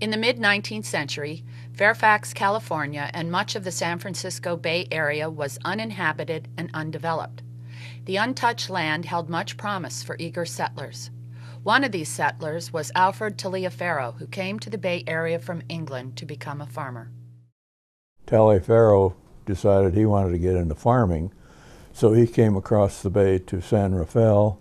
In the mid-19th century, Fairfax, California, and much of the San Francisco Bay Area was uninhabited and undeveloped. The untouched land held much promise for eager settlers. One of these settlers was Alfred Taliaferro, who came to the Bay Area from England to become a farmer. Taliaferro decided he wanted to get into farming, so he came across the bay to San Rafael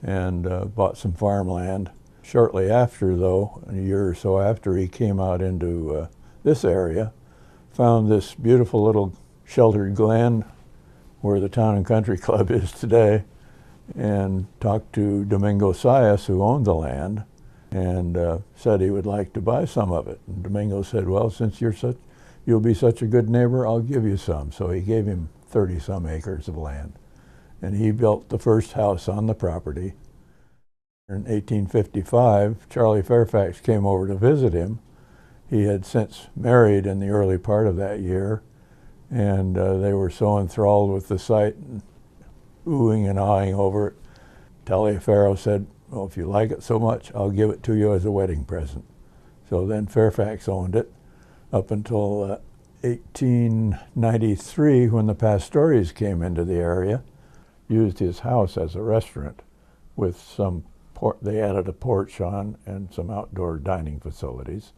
and bought some farmland. Shortly after, though, a year or so after, he came out into this area, found this beautiful little sheltered glen where the Town and Country Club is today, and talked to Domingo Sias, who owned the land, and said he would like to buy some of it. And Domingo said, well, since you'll be such a good neighbor, I'll give you some. So he gave him 30-some acres of land. And he built the first house on the property. In 1855, Charlie Fairfax came over to visit him. He had since married in the early part of that year, and they were so enthralled with the site and oohing and ahhing over it. Taliaferro said, well, if you like it so much, I'll give it to you as a wedding present. So then Fairfax owned it up until 1893, when the Pastories came into the area, used his house as a restaurant with some they added a porch on and some outdoor dining facilities.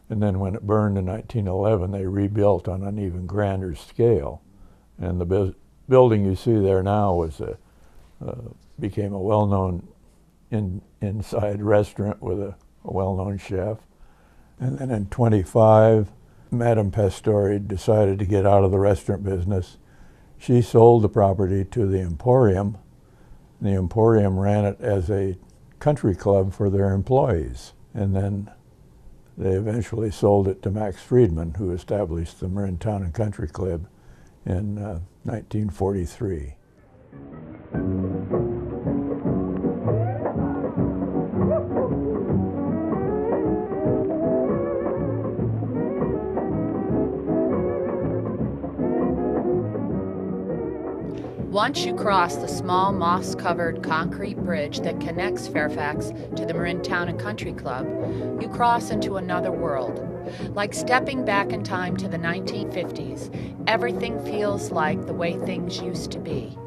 And then when it burned in 1911, they rebuilt on an even grander scale. And the building you see there now was became a well-known inside restaurant with a well-known chef. And then in 25, Madame Pastori decided to get out of the restaurant business. She sold the property to the Emporium. The Emporium ran it as a country club for their employees. And then they eventually sold it to Max Friedman, who established the Marin Town and Country Club in 1943. Once you cross the small moss-covered concrete bridge that connects Fairfax to the Marin Town and Country Club, you cross into another world. Like stepping back in time to the 1950s, everything feels like the way things used to be.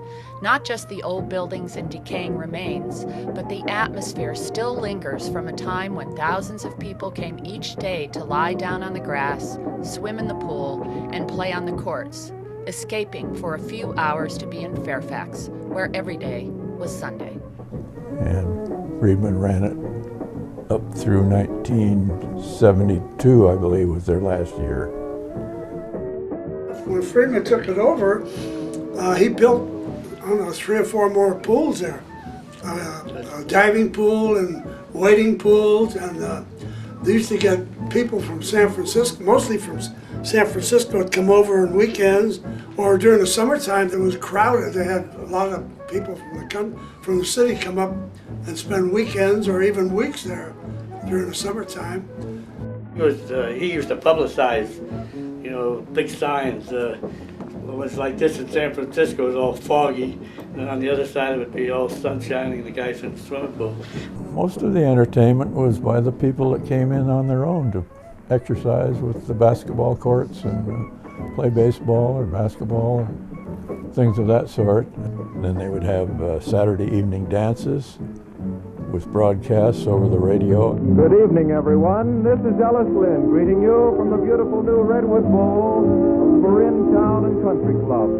Not just the old buildings and decaying remains, but the atmosphere still lingers from a time when thousands of people came each day to lie down on the grass, swim in the pool, and play on the courts, escaping for a few hours to be in Fairfax, where every day was Sunday. And Friedman ran it up through 1972, I believe, was their last year. When Friedman took it over, he built, I don't know, 3 or 4 more pools there. A diving pool and wading pools, and they used to get people from San Francisco, mostly from San Francisco, would come over on weekends, or during the summertime it was crowded. They had a lot of people from the city come up and spend weekends or even weeks there during the summertime. He used to publicize, you know, big signs. It was like this in San Francisco, it was all foggy, and on the other side of it be all sun shining and the guys in the swimming pool. Most of the entertainment was by the people that came in on their own to exercise with the basketball courts and play baseball or basketball, and things of that sort. And then they would have Saturday evening dances with broadcasts over the radio. Good evening, everyone. This is Ellis Lynn greeting you from the beautiful new Redwood Bowl of Marin Town and Country Club.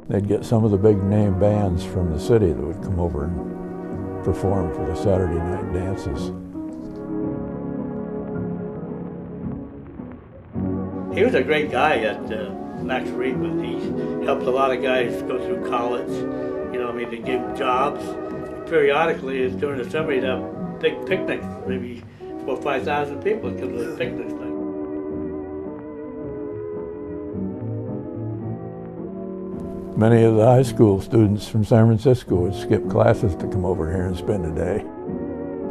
They'd get some of the big name bands from the city that would come over and perform for the Saturday night dances. He was a great guy Max Friedman. He helped a lot of guys go through college. You know, I mean, they gave them jobs. Periodically, during the summer, he'd have big picnics, maybe 4,000 or 5,000 people would come to the picnics. Many of the high school students from San Francisco would skip classes to come over here and spend a day.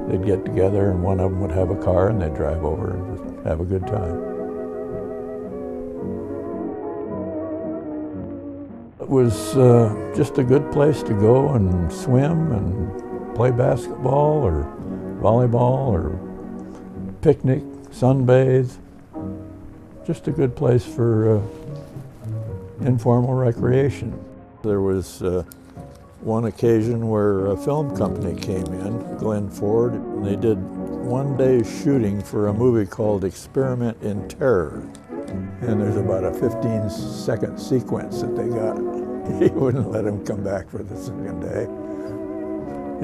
They'd get together and one of them would have a car and they'd drive over and just have a good time. It was just a good place to go and swim and play basketball or volleyball or picnic, sunbathe, just a good place for informal recreation. There was one occasion where a film company came in, Glenn Ford, and they did one-day shooting for a movie called Experiment in Terror. And there's about a 15-second sequence that they got. He wouldn't let him come back for the second day.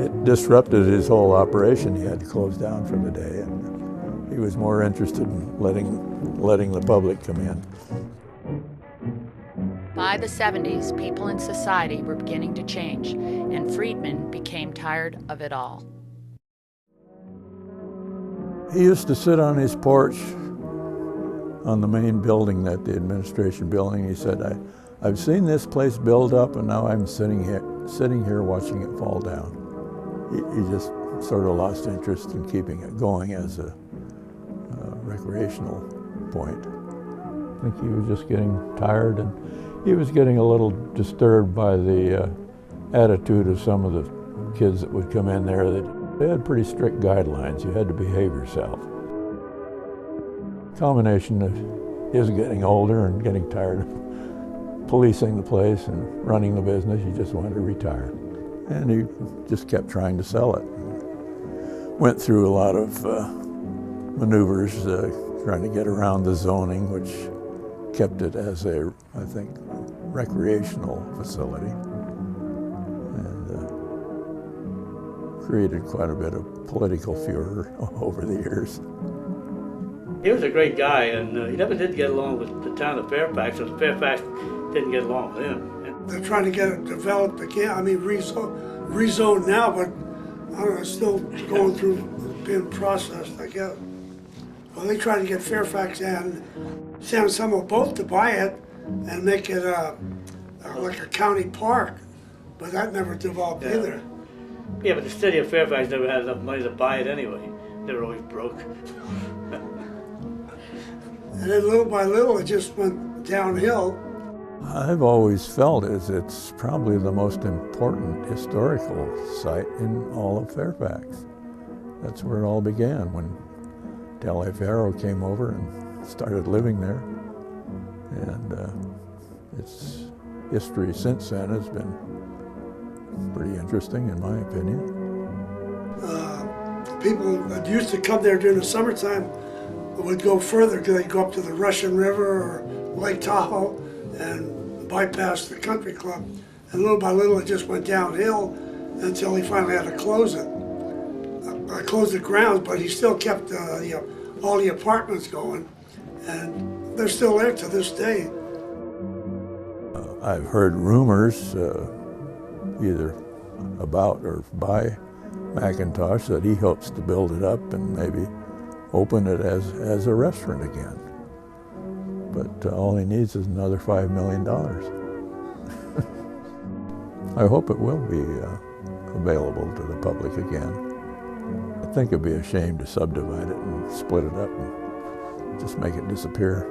It disrupted his whole operation. He had to close down for the day, and he was more interested in letting the public come in. By the 70s, people in society were beginning to change, and Friedman became tired of it all. He used to sit on his porch on the main building, the administration building. He said, I've seen this place build up, and now I'm sitting here watching it fall down. He just sort of lost interest in keeping it going as a recreational point. I think he was just getting tired, and he was getting a little disturbed by the attitude of some of the kids that would come in there. That they had pretty strict guidelines. You had to behave yourself. Combination of his getting older and getting tired of policing the place and running the business. He just wanted to retire. And he just kept trying to sell it. Went through a lot of maneuvers trying to get around the zoning, which kept it as a, I think, recreational facility, and created quite a bit of political furor over the years. He was a great guy, and he never did get along with the town of Fairfax, and Fairfax didn't get along with him. They're trying to get it developed again. I mean, rezoned now, but I don't know, it's still going through being processed, I guess. Well, they tried to get Fairfax and San Anselmo both to buy it and make it like a county park, but that never developed either. Yeah, but the city of Fairfax never had enough money to buy it anyway. They were always broke. And then little by little, it just went downhill. I've always felt it's probably the most important historical site in all of Fairfax. That's where it all began, when Taliaferro came over and started living there. And its history since then has been pretty interesting, in my opinion. People that used to come there during the summertime would go further, because they'd go up to the Russian River or Lake Tahoe and bypass the country club. And little by little, it just went downhill until he finally had to close it. Close the grounds, but he still kept all the apartments going, and they're still there to this day. I've heard rumors, either about or by McIntosh, that he hopes to build it up and maybe open it as a restaurant again. But all he needs is another $5 million. I hope it will be available to the public again. I think it'd be a shame to subdivide it and split it up and just make it disappear.